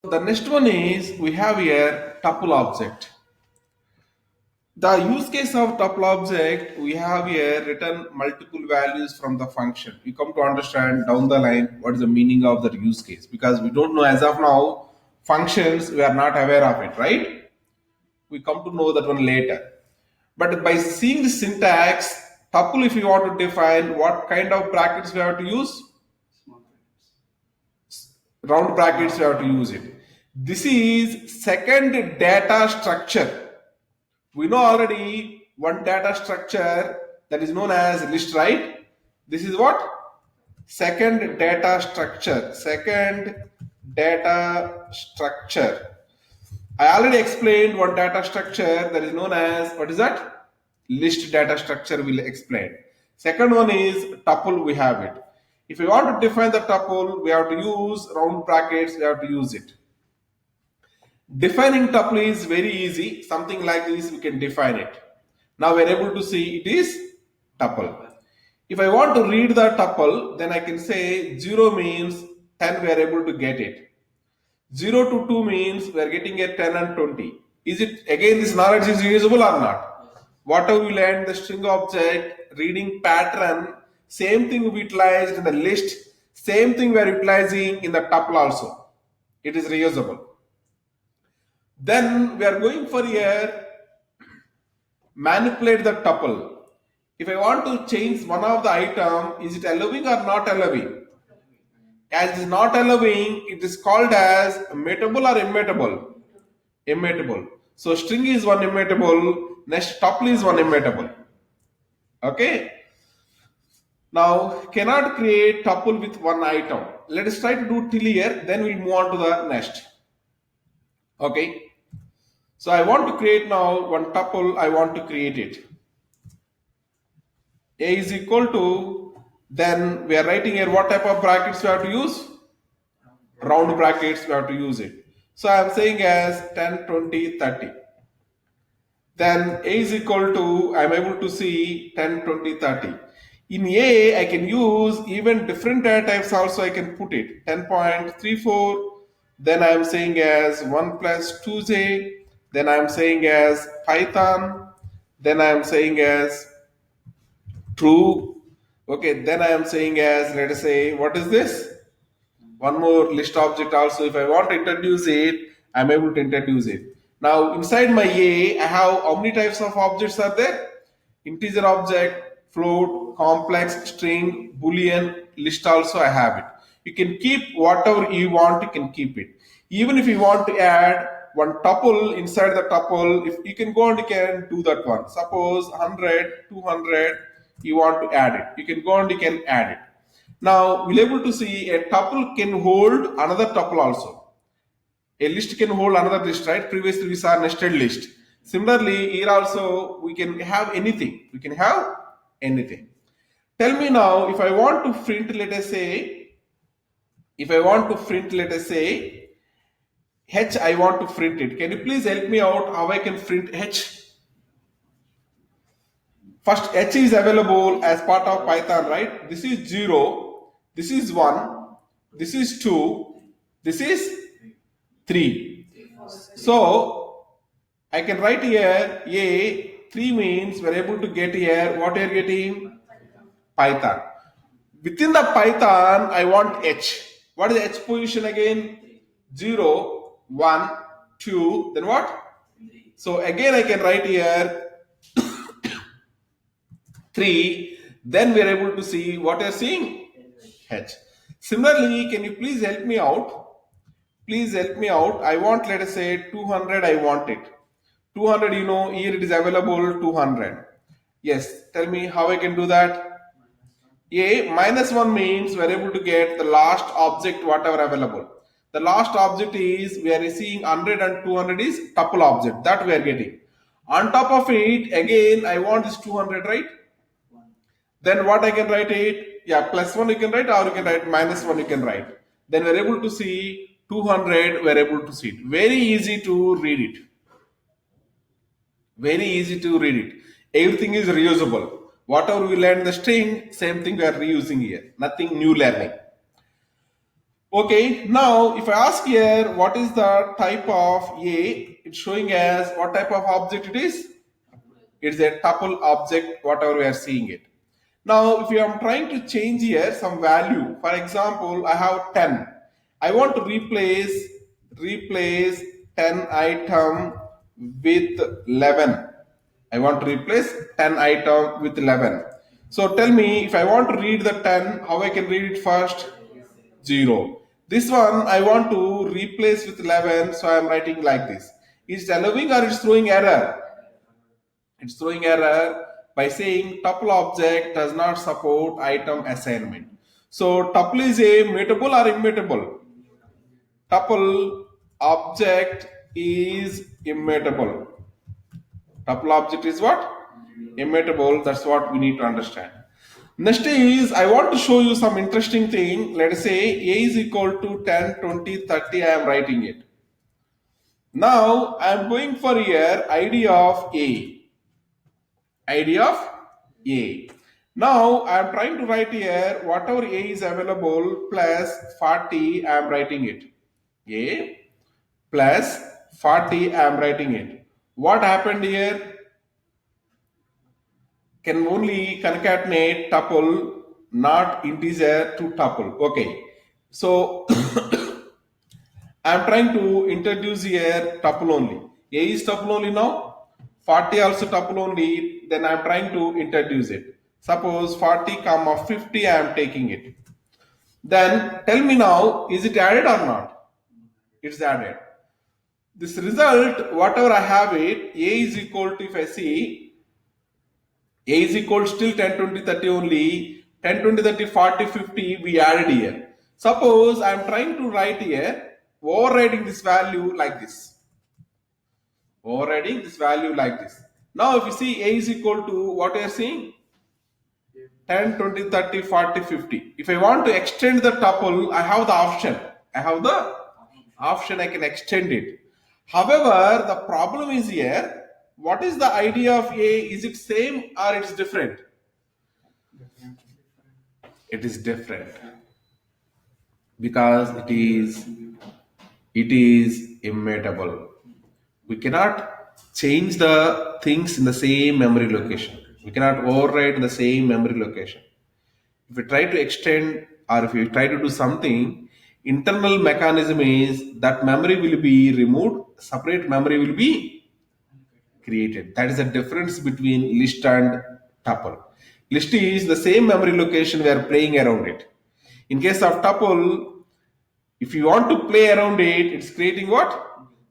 The next one is we have here tuple object. The use case of tuple object, we have here written multiple values from the function. We come to understand down the line what is the meaning of that use case, because we don't know as of now functions, we are not aware of it, right? We come to know that one later. But by seeing the syntax, tuple, if you want to define what kind of brackets we have to use, round brackets we have to use it. This is second data structure. We know already one data structure that is known as list, right? This is what? Second data structure. Second data structure. I already explained one data structure that is known as, what is that? List data structure will explain. Second one is tuple, we have it. If we want to define the tuple, we have to use round brackets, we have to use it. Defining tuple is very easy. Something like this, we can define it. Now we're able to see it is tuple. If I want to read the tuple, then I can say 0 means 10, we are able to get it. 0 to 2 means we are getting a 10 and 20. Is it, again, this knowledge is usable or not? Whatever we learned, the string object, reading pattern, same thing we utilized in the list, same thing we are utilizing in the tuple also. It is reusable. Then we are going for here, manipulate the tuple. If I want to change one of the item, is it allowing or not allowing? As it is not allowing, it is called as mutable or immutable? Immutable. So string is one immutable, next tuple is one immutable. Okay. Now cannot create tuple with one item. Let us try to do till here, then we'll move on to the next. Okay. So I want to create now one tuple, I want to create it. A is equal to, then we are writing here what type of brackets we have to use? Round brackets, we have to use it. So I am saying as 10, 20, 30. Then A is equal to, I am able to see 10, 20, 30. In A, I can use even different data types also, I can put it 10.34. Then I am saying as 1 plus 2j. Then I am saying as Python. Then I am saying as true. Okay, then I am saying as, let us say, what is this? One more list object also. If I want to introduce it, I'm able to introduce it. Now inside my A, I have how many types of objects are there? Integer object, float, complex, string, boolean, list also I have it. You can keep whatever you want, you can keep it. Even if you want to add one tuple inside the tuple, if you can go and you can do that one. Suppose 100, 200, you want to add it. You can go and you can add it. Now we'll able to see a tuple can hold another tuple also. A list can hold another list, right? Previously we saw nested list. Similarly, here also we can have anything. We can have anything. Tell me now, if I want to print, let us say, H, I want to print it. Can you please help me out how I can print H? First, H is available as part of Python, right? This is 0, this is 1, this is 2, this is 3. So, I can write here A, 3 means we're able to get here, what you're getting? Python. Within the Python, I want H. What is the H position again? 0, 1, 2, then what? So again I can write here 3, then we are able to see what you are seeing? H. Similarly, can you please help me out? Please help me out. I want, let us say 200, I want it. 200, you know, here it is available 200. Yes, tell me how I can do that. A minus 1 means we are able to get the last object whatever available. The last object is, we are seeing 100 and 200 is tuple object that we are getting. On top of it, again I want this 200, right? Then what I can write it? Yeah, plus 1 you can write, or you can write minus 1 you can write. Then we're able to see 200, we're able to see it. Very easy to read it. Very easy to read it. Everything is reusable. Whatever we learn the string, same thing we are reusing here. Nothing new learning. Okay, now if I ask here what is the type of A, it's showing as what type of object it is. It's a tuple object, whatever we are seeing it. Now, if I am trying to change here some value, for example, I have 10. I want to replace 10 item with 11. I want to replace 10 item with 11. So tell me, if I want to read the 10, how I can read it first? 0. This one I want to replace with 11, so I am writing like this. Is it allowing or it's throwing error? It's throwing error by saying tuple object does not support item assignment. So tuple is a mutable or immutable? Tuple object is immutable. Tuple object is what? Immutable. That's what we need to understand. Next is, I want to show you some interesting thing. Let us say A is equal to 10, 20, 30. I am writing it. Now I am going for here ID of A. ID of A. Now I am trying to write here whatever A is available plus 40. I am writing it. A plus 40. I am writing it. What happened here? Can only concatenate tuple, not integer to tuple. Okay. So I'm trying to introduce here tuple only. A is tuple only now. 40 also tuple only. Then I'm trying to introduce it. Suppose 40 comma 50 I am taking it. Then tell me now, is it added or not? It's added. This result, whatever I have it, A is equal to, if I see, A is equal to still 10, 20, 30 only. 10, 20, 30, 40, 50 we added here. Suppose I am trying to write here, overriding this value like this. Overriding this value like this. Now if you see A is equal to what you are seeing, 10, 20, 30, 40, 50. If I want to extend the tuple, I have the option. I can extend it. However, the problem is here, what is the idea of A? Is it same or it's different? It is different because it is immutable. We cannot change the things in the same memory location. We cannot override in the same memory location. If we try to extend or if we try to do something, internal mechanism is that memory will be removed, separate memory will be created. That is the difference between list and tuple. List is the same memory location we are playing around it. In case of tuple, if you want to play around it, it's creating what?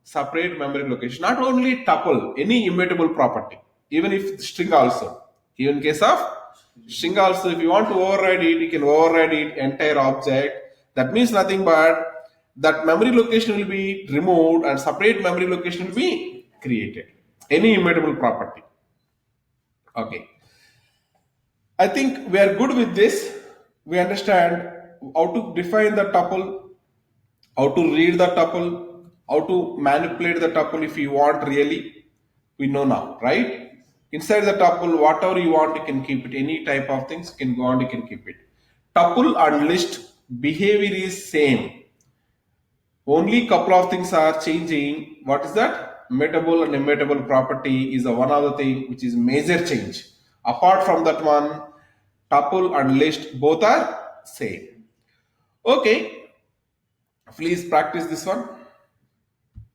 Separate memory location. Not only tuple, any immutable property, even if string also. Even in case of string also, if you want to override it, you can override it entire object. That means nothing but that memory location will be removed and separate memory location will be created. Any immutable property. Okay. I think we are good with this. We understand how to define the tuple, how to read the tuple, how to manipulate the tuple if you want really. We know now, right? Inside the tuple, whatever you want, you can keep it. Any type of things can go on, you can keep it. Tuple and list behavior is same. Only couple of things are changing. What is that? Mutable and immutable property is the one other thing which is major change. Apart from that one, tuple and list both are same. Okay, please practice this one.